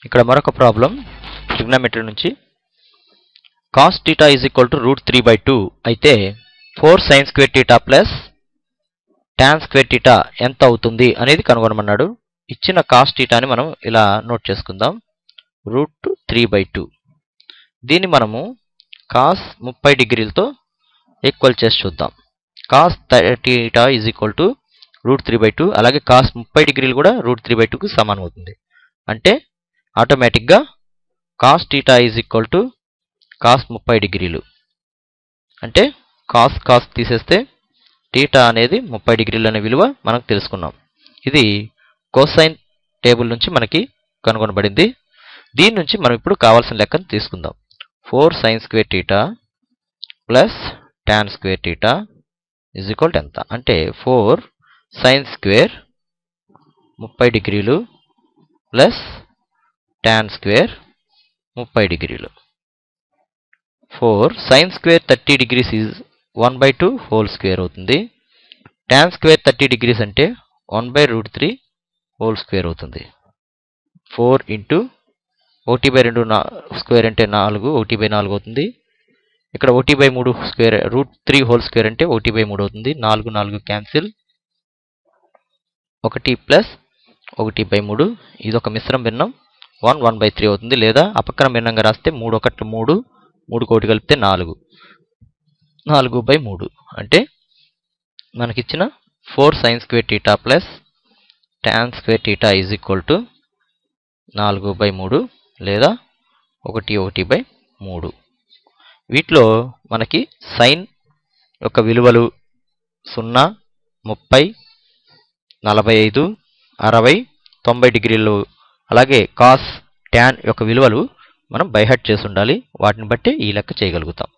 ఇక్కడ మరొక problem trigonometry నుంచి cos θ √3/2 అయితే 4 sin square θ plus tan square θ ఎంత అవుతుంది అనేది కనుగొనమన్నాడు. ఇచ్చిన cos θ ని మనం ఇలా నోట్ చేసుకుందాం, √3/2. దీన్ని మనము cos 30 డిగ్రీలతో ఈక్వల్ చేసి చూద్దాం. cos θ √3/2 అలాగే cos 30 డిగ్రీలు కూడా √3/2కు సమానం అవుతుంది. అంటే ఆటోమేటిక్గా cos θ cos 30 డిగ్రీలు అంటే cos తీసేస్తే θ అనేది 30 డిగ్రీలు అనే విలువ మనకు తెలుసుకున్నాం. ఇది కోసైన్ టేబుల్ నుంచి మనకి కనుగొనబడింది. దీని నుంచి మనం ఇప్పుడు కావాల్సిన లెక్కను తీసుకుందాం. 4 sin square θ plus tan square θ is equal to ఎంత అంటే 4 sin square 30 డిగ్రీలు ప్లస్ tan square 30 డిగ్రీలు. 4 sin square 30 degrees is 1/2 whole square అవుతుంది. tan square 30 degrees అంటే 1/√3 whole square అవుతుంది. 4 ఇంటూ 1/2 స్క్వేర్ అంటే 4, 1/4 అవుతుంది. ఇక్కడ 1/3 స్క్వేర్ √3 whole square అంటే 1/3 అవుతుంది. 4 4 క్యాన్సిల్, 1 ప్లస్ 1/3 ఇది ఒక మిశ్రమ భిన్నం 1/3 అవుతుంది. లేదా అపక్కన భిన్నంగా రాస్తే 3 1 3, 3 1 కలిపితే 4, 4/3 అంటే మనకిచ్చిన 4 sin square θ plus tan square θ is equal to 4/3 లేదా 1/3. వీటిలో మనకి సైన్ యొక్క విలువలు 0, 30, 45, 60, 90 డిగ్రీలు అలాగే కాస్, ట్యాన్ యొక్క విలువలు మనం బై హార్ట్ చేసి ఉండాలి. వాటిని బట్టి ఈ లెక్క చేయగలుగుతాం.